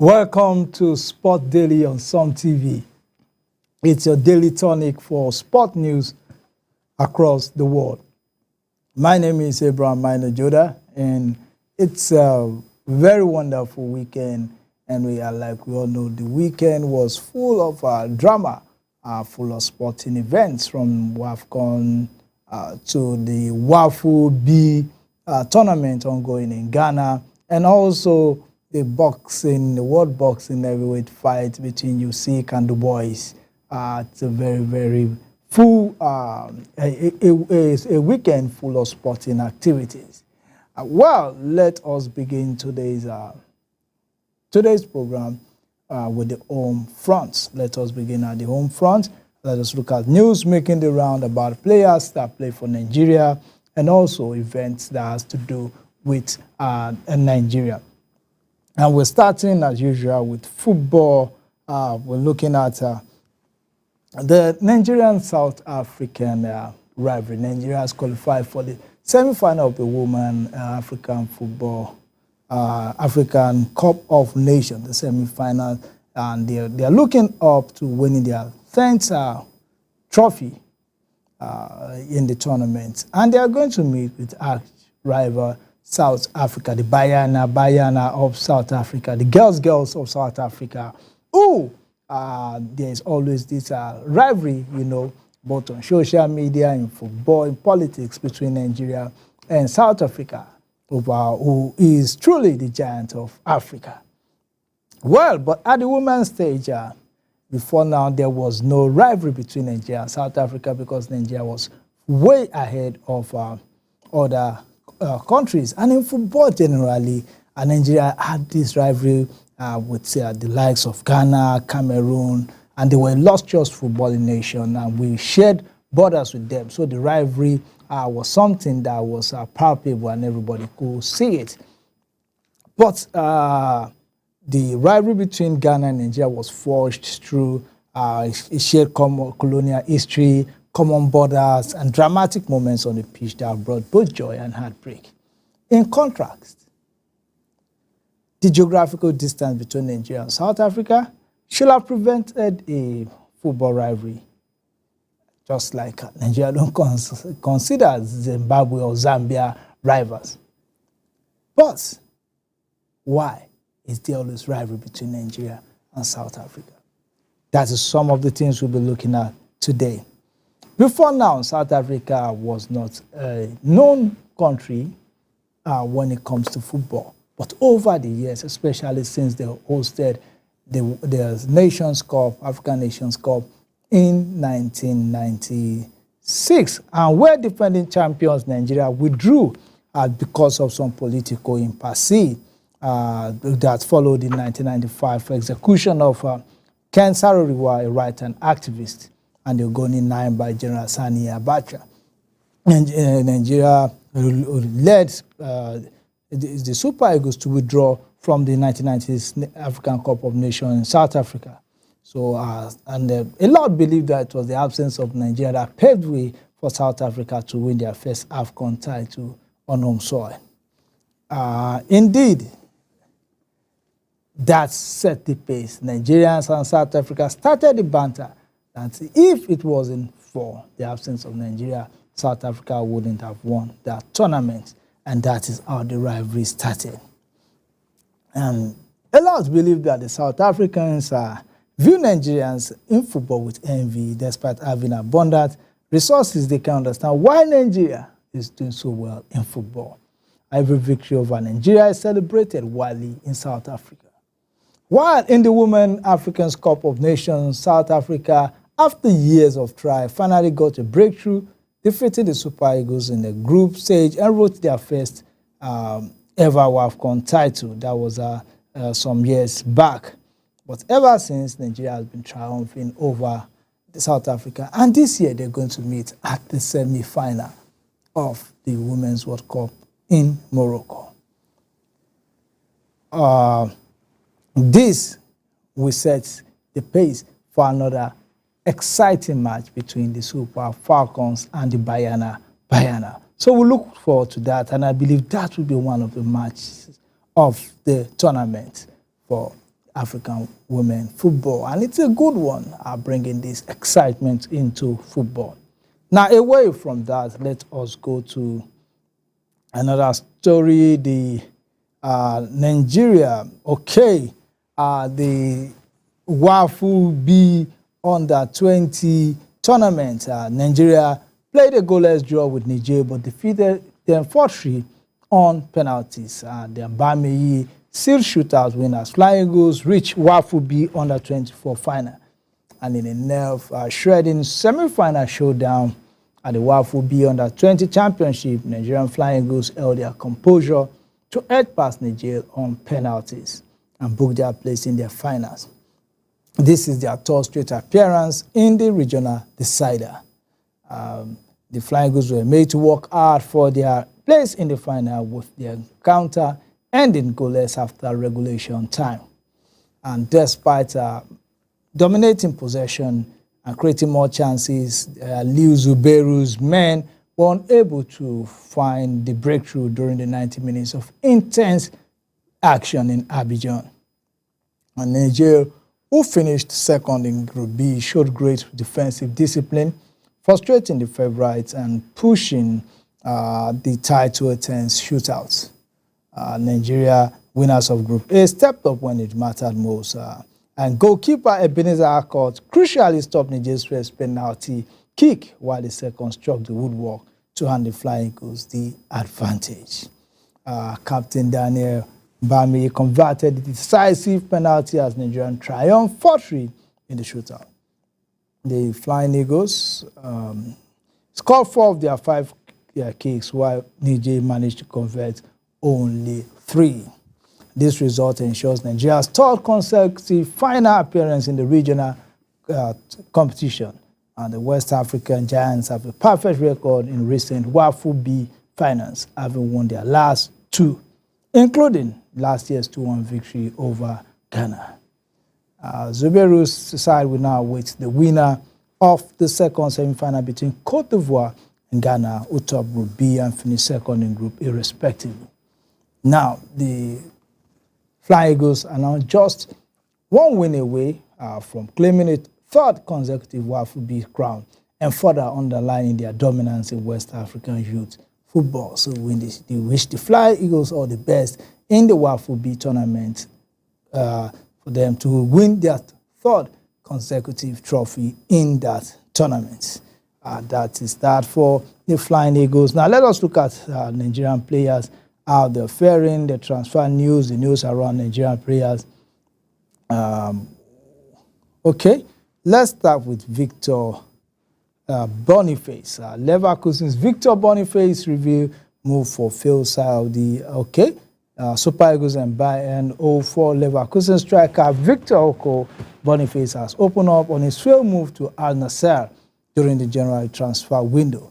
Welcome to Sport Daily on Some TV. It's your daily tonic for sport news across the world. My name is Abraham Minor Joda, and it's a very wonderful weekend. And we all know, the weekend was full of drama, full of sporting events, from WAFCON to the WAFU B tournament ongoing in Ghana, and also the World Boxing Heavyweight fight between Usyk and the boys. It's a very full, a weekend full of sporting activities. Well, let us begin today's program with the home front. Let us begin at the home front. Let us look at news making the round about players that play for Nigeria and also events that has to do with Nigeria. And we're starting, as usual, with football. We're looking at the Nigerian-South African rivalry. Nigeria has qualified for the semi-final of the Women African Football African Cup of Nations, the semi-final, and they're looking up to winning their 10th trophy in the tournament. And they are going to meet with arch-rival South Africa, the Banyana of South Africa, the girls of South Africa. There's always this rivalry, both on social media, in football, in politics, between Nigeria and South Africa, over who is truly the giant of Africa. Well, but at the women's stage, before now, there was no rivalry between Nigeria and South Africa because Nigeria was way ahead of other countries. And in football generally, Nigeria had this rivalry with the likes of Ghana, Cameroon, and they were a illustrious footballing nation, and we shared borders with them. So the rivalry was something that was palpable and everybody could see it. But the rivalry between Ghana and Nigeria was forged through a shared common colonial history, common borders, and dramatic moments on the pitch that brought both joy and heartbreak. In contrast, the geographical distance between Nigeria and South Africa should have prevented a football rivalry, just like Nigeria don't consider Zimbabwe or Zambia rivals. But why is there always rivalry between Nigeria and South Africa? That is some of the things we'll be looking at today. Before now, South Africa was not a known country when it comes to football. But over the years, especially since they hosted the Nations Cup, African Nations Cup, in 1996, and where defending champions Nigeria withdrew because of some political impasse that followed in 1995 execution of Ken Saro-Wiwa, a right-hand activist, and the Ogoni 9 by General Sani Abacha. And Nigeria led the Super Eagles to withdraw from the 1990s African Cup of Nations in South Africa. So, a lot believe that it was the absence of Nigeria that paved way for South Africa to win their first AFCON title on home soil. Indeed, that set the pace. Nigerians and South Africa started the banter that if it wasn't for the absence of Nigeria, South Africa wouldn't have won that tournament. And that is how the rivalry started. And a lot believe that the South Africans view Nigerians in football with envy, despite having abundant resources. They can understand why Nigeria is doing so well in football. Every victory over Nigeria is celebrated widely in South Africa. While in the Women African Cup of Nations, South Africa, after years of trial, finally got a breakthrough, defeated the Super Eagles in the group stage and wrote their first ever WAFCON title. That was some years back. But ever since, Nigeria has been triumphing over South Africa. And this year, they're going to meet at the semi-final of the Women's World Cup in Morocco. This will set the pace for another exciting match between the Super Falcons and the Banyana. So we look forward to that, and I believe that will be one of the matches of the tournament for African women football. And it's a good one, bringing this excitement into football. Now, away from that, let us go to another story. The Nigeria, the WAFU B under 20 tournament. Nigeria played a goalless draw with Niger, but defeated them 4-3 on penalties. The Bameyi sealed shootout winners. Flying Eagles reached WAFU B under 24 final. And in a nerve-shredding semi-final showdown at the WAFU B under 20 championship, Nigerian Flying Eagles held their composure to edge past Niger on penalties and book their place in their finals. This is their third straight appearance in the regional decider. The Flying Eagles were made to work hard for their place in the final, with their encounter ending goalless after regulation time. And despite dominating possession and creating more chances, Liu Zubeiru's men were unable to find the breakthrough during the 90 minutes of intense action in Abidjan. And Niger, who finished second in Group B, showed great defensive discipline, frustrating the favorites and pushing the tie to a tense shootout. Nigeria, winners of Group A, stepped up when it mattered most. And goalkeeper Ebenezer Akot crucially stopped Niger's first penalty kick, while the second struck the woodwork to hand the Flying Eagles the advantage. Captain Daniel Bameyi converted the decisive penalty as Nigerian triumphed 4-3 in the shootout. The Flying Eagles scored 4 of their 5 kicks, while Niger managed to convert only 3. This result ensures Nigeria's third consecutive final appearance in the regional competition. And the West African Giants have a perfect record in recent WAFU B finals, having won their last 2, including last year's 2-1 victory over Ghana. Zubeiru's side will now await the winner of the second semi-final between Cote d'Ivoire and Ghana, who top Group B and finished second in Group A respectively. Now, the Flying Eagles are now just 1 win away from claiming a third consecutive WAFU B crown and further underlining their dominance in West African youth football. So they wish the Flying Eagles all the best in the WAFU B tournament for them to win their third consecutive trophy in that tournament. That is that for the Flying Eagles. Now let us look at Nigerian players, how they're faring, the transfer news, the news around Nigerian players. Let's start with Victor Boniface. Leverkusen's Victor Boniface revealed move for Phil Saudi. Super Eagles and Bayern 0-4 Leverkusen striker Victor Oko Boniface has opened up on his failed move to Al Nassr during the January transfer window.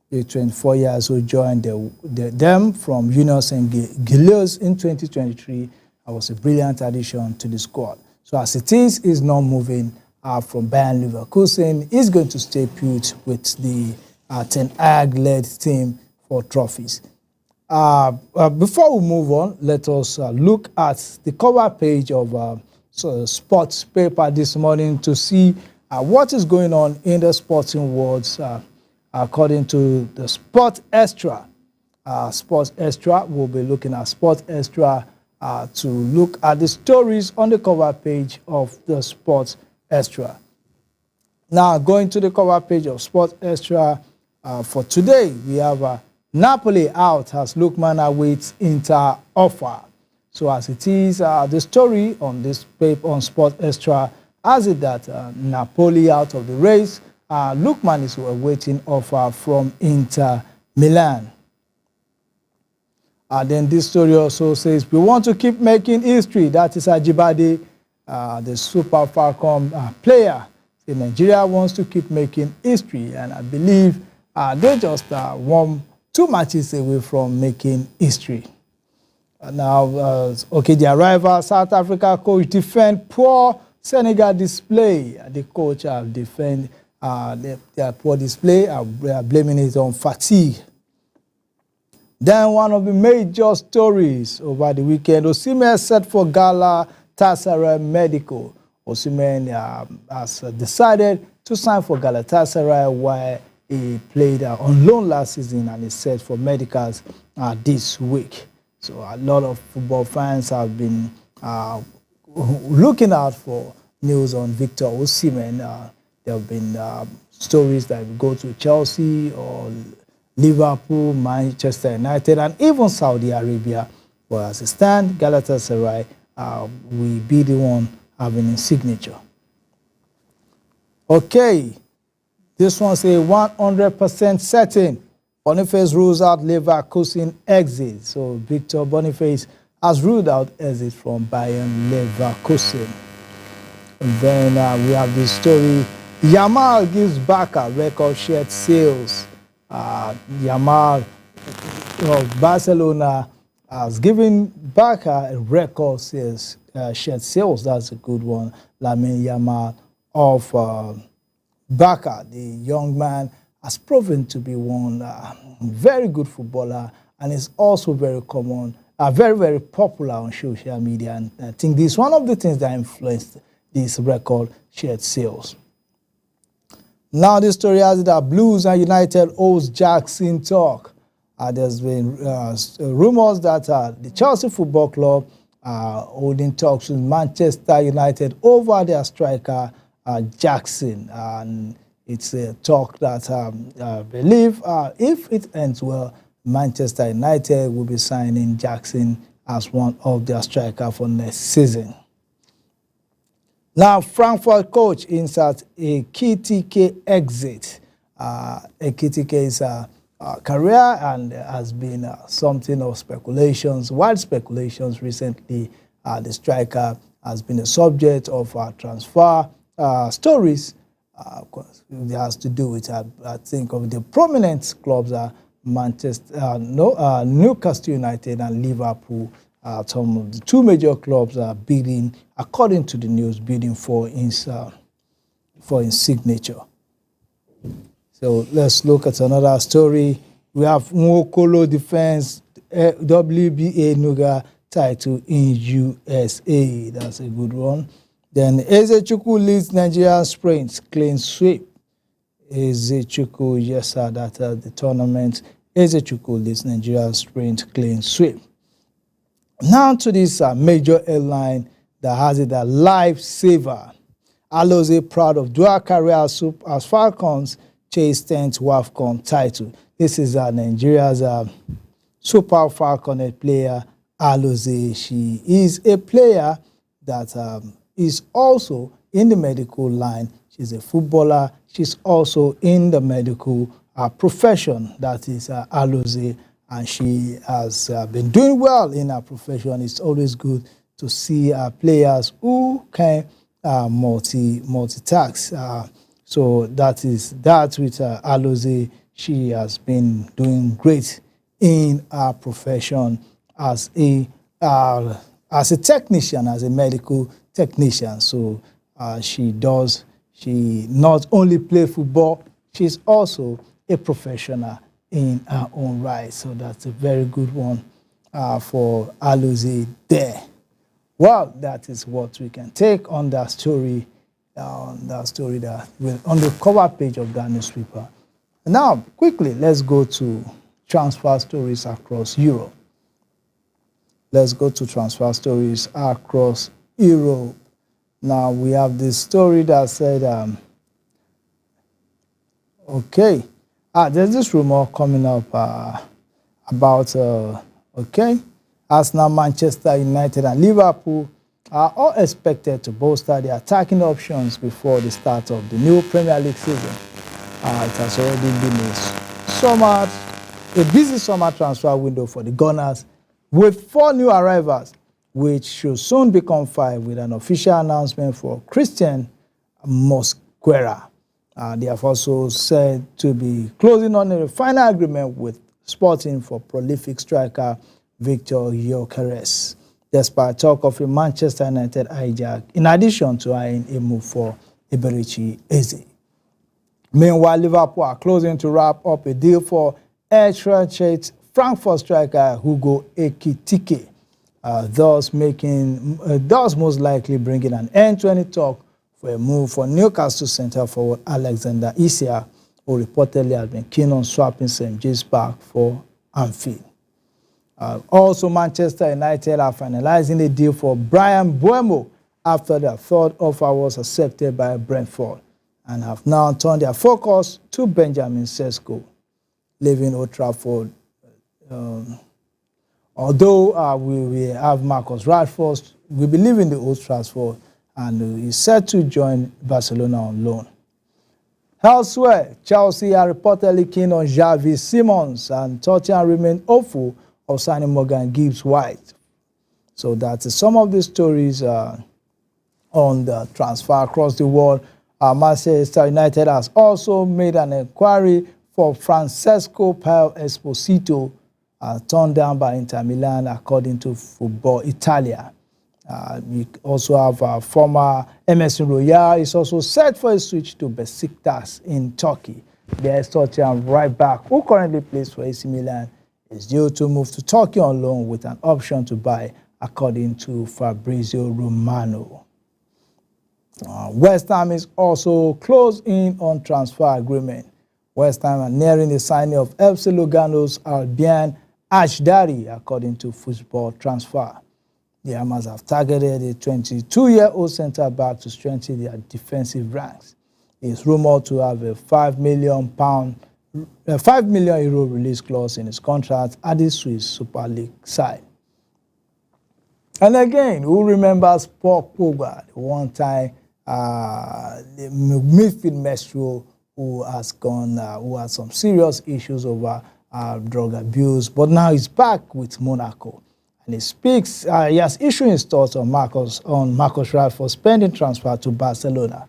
The 24 years old joined them from Union Saint-Gilloise in 2023 and was a brilliant addition to the squad. So as it is, he's not moving from Bayern Leverkusen. He's going to stay put with the Ten Hag-led team for trophies. Before we move on, let us look at the cover page of sports paper this morning to see what is going on in the sporting world. According to the Sport Extra, we'll be looking at Sport Extra to look at the stories on the cover page of the Sport Extra. Now, going to the cover page of Sport Extra for today, we have Napoli out as Lookman awaits Inter offer. So as it is, the story on this paper on Sport Extra has it that Napoli out of the race. Lookman is awaiting offer from Inter Milan. Then this story also says, we want to keep making history. That is Ajibade, the Super Falcon player. So Nigeria wants to keep making history, and I believe they just won 2 matches away from making history. The arrival, South Africa coach defend poor Senegal display. The coach defend their poor display, blaming it on fatigue. Then one of the major stories over the weekend, Osimhen set for gala Galatasaray Medical. Osimhen has decided to sign for Galatasaray while he played on loan last season and is set for medicals this week. So a lot of football fans have been looking out for news on Victor Osimhen. There have been stories that go to Chelsea or Liverpool, Manchester United, and even Saudi Arabia. But as it stands, Galatasaray will be the one having a signature. Okay, this one's a 100% certain. Boniface rules out Leverkusen exit. So Victor Boniface has ruled out exit from Bayern Leverkusen. And then we have this story. Yamal gives Barca record shirt sales. Yamal of Barcelona has given Barca a record sales, shirt sales. That's a good one. Lamine Yamal of Barca, the young man, has proven to be one very good footballer and is also very common, very popular on social media. And I think this is one of the things that influenced this record shirt sales. Now this story has it that Blues and United owes Jackson talk. There's been rumors that the Chelsea Football Club are holding talks with Manchester United over their striker Jackson. And it's a talk that I believe if it ends well, Manchester United will be signing Jackson as one of their strikers for next season. Now, Frankfurt coach inserts a KTK exit. KTK is a career and has been something of speculations, wild speculations recently. The striker has been a subject of transfer stories. It has to do with, I think, of the prominent clubs are Newcastle United and Liverpool. Some of the two major clubs are bidding, according to the news, bidding for his signature. So let's look at another story. We have Nwokolo defense WBA Nuga title in USA. That's a good one. Then Ezechukwu leads Nigerian sprint clean sweep. Ezechukwu, yes, sir, that's the tournament. Ezechukwu leads Nigerian sprint clean sweep. Now to this major airline that has it a lifesaver. Alozie proud of dual career as Falcons chase 10th WAFCON title. This is Nigeria's Super Falcon player, Alozie. She is a player that is also in the medical line. She's a footballer. She's also in the medical profession. That is Alozie. And she has been doing well in her profession. It's always good to see players who can multitask. So that with Alozie. She has been doing great in her profession as a technician, as a medical technician. So she not only play football, she's also a professional in her own right. So that's a very good one for Alozie there. Well, that is what we can take on that story, that will on the cover page of that newspaper. Now, quickly, let's go to transfer stories across Europe. Let's go to transfer stories across Europe. Now, we have this story that said, okay, there's this rumor coming up about, Arsenal, Manchester United, and Liverpool are all expected to bolster their attacking options before the start of the new Premier League season. It has already been a busy summer transfer window for the Gunners, with 4 new arrivals, which should soon become 5 with an official announcement for Christian Mosquera. They have also said to be closing on a final agreement with Sporting for prolific striker Victor Gyökeres, despite talk of a Manchester United hijack, in addition to eyeing a move for Eberechi Eze. Meanwhile, Liverpool are closing to wrap up a deal for Eintracht Frankfurt striker Hugo Ekitike. thus most likely bringing an end to any talk for a move for Newcastle centre forward Alexander Isak, who reportedly has been keen on swapping St. James Park for Anfield. Also, Manchester United are finalizing a deal for Bryan Mbeumo after their third offer was accepted by Brentford, and have now turned their focus to Benjamin Sesko, leaving Old Trafford. Although we have Marcus Rashford, we believe in the Old Trafford, and he's set to join Barcelona on loan. Elsewhere, Chelsea are reportedly keen on Xavi Simons, and Tottenham remain hopeful of signing Morgan Gibbs-White. So that's some of the stories on the transfer across the world. Manchester United has also made an inquiry for Francesco Pio Esposito, turned down by Inter Milan, according to Football Italia. We also have former MS Royal is also set for a switch to Besiktas in Turkey. The Tottenham right back, who currently plays for AC Milan, is due to move to Turkey on loan with an option to buy, according to Fabrizio Romano. West Ham is also close in on transfer agreement. West Ham are nearing the signing of FC Lugano's Albian Ashdari, according to Football Transfer. The Hammers have targeted a 22-year-old centre-back to strengthen their defensive ranks. He is rumoured to have a €5 million release clause in his contract at the Swiss Super League side. And again, who remembers Paul Pogba, the one-time midfield maestro who has who had some serious issues over drug abuse, but now he's back with Monaco. And he speaks, he has issued his thoughts on Marcus Rashford's pending transfer to Barcelona.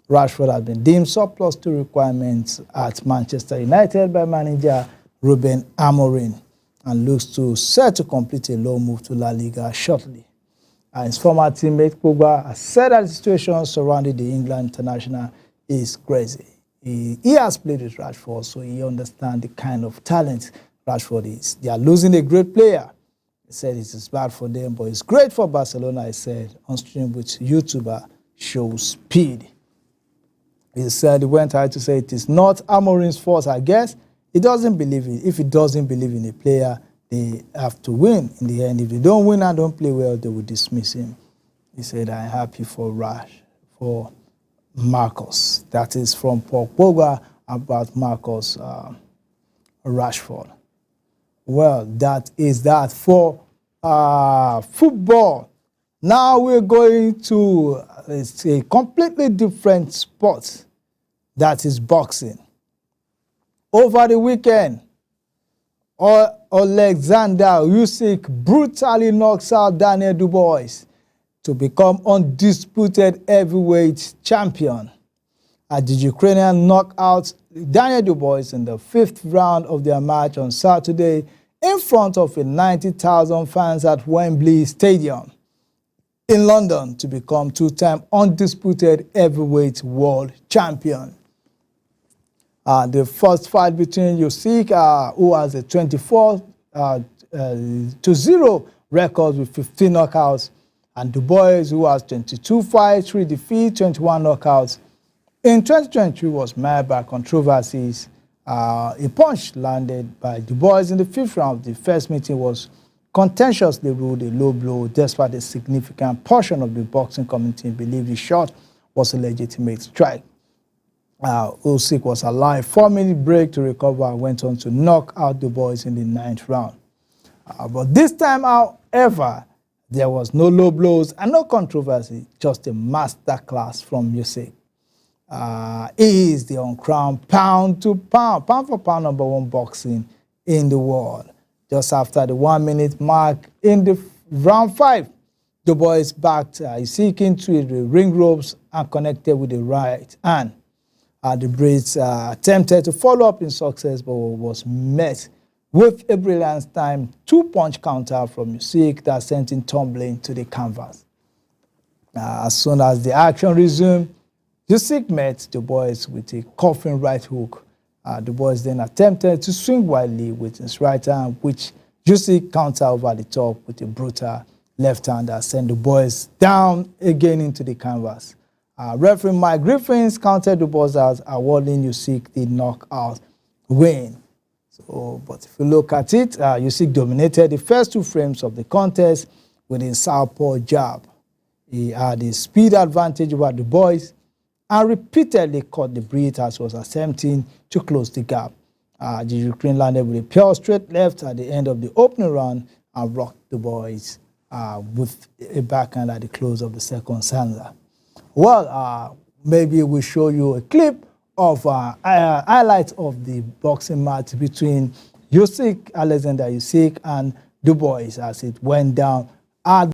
Rashford has been deemed surplus to requirements at Manchester United by manager Ruben Amorim, and looks set to complete a loan move to La Liga shortly. And his former teammate Pogba has said that the situation surrounding the England international is crazy. He has played with Rashford, so he understands the kind of talent Rashford is. They are losing a great player. He said it is bad for them, but it's great for Barcelona, he said, on stream with YouTuber Show Speed. He said he went ahead to say it is not Amorim's fault, I guess. He doesn't believe it. If he doesn't believe in a player, they have to win in the end. If they don't win and don't play well, they will dismiss him. He said, I'm happy for Marcus. That is from Paul Pogba about Marcus Rashford. Well, that is that for football. Now we're going to a completely different sport. That is boxing. Over the weekend, Alexander Usyk brutally knocks out Daniel Dubois to become undisputed heavyweight champion. The Ukrainian knocked out Daniel Dubois in the 5th round of their match on Saturday in front of 90,000 fans at Wembley Stadium in London to become two-time undisputed heavyweight world champion. The first fight between Usyk, who has a 24-0 record with 15 knockouts, and Dubois, who has 22 fights, 3 defeats, 21 knockouts, in 2023 was marred by controversies. A punch landed by Dubois in the 5th round of the first meeting was contentiously ruled a low blow, despite a significant portion of the boxing community believed the shot was a legitimate strike. Usyk was allowed a 4-minute break to recover and went on to knock out Dubois in the 9th round. But this time, however, there was no low blows and no controversy, just a masterclass from Usyk. He is the uncrowned pound for pound #1 boxing in the world. Just after the 1-minute mark in the round 5, Dubois backed Usyk into the ring ropes and connected with the right hand. The Brits attempted to follow up in success, but was met with a brilliant time 2-punch counter from Usyk that sent him tumbling to the canvas. As soon as the action resumed, Usyk met Dubois with a coughing right hook. Dubois then attempted to swing wildly with his right hand, which Usyk countered over the top with a brutal left-hander sent the boys down again into the canvas. Referee Mike Griffins counted the balls as awarding Usyk the knockout win. So, but if you look at it, Usyk dominated the first 2 frames of the contest with his southpaw jab. He had a speed advantage over the boys and repeatedly caught the breath as he was attempting to close the gap. The Ukraine landed with a pure straight left at the end of the opening round and rocked the boys with a backhand at the close of the second stanza. Well, maybe we'll show you a clip of highlights of the boxing match between Alexander Usyk and Du Bois as it went down at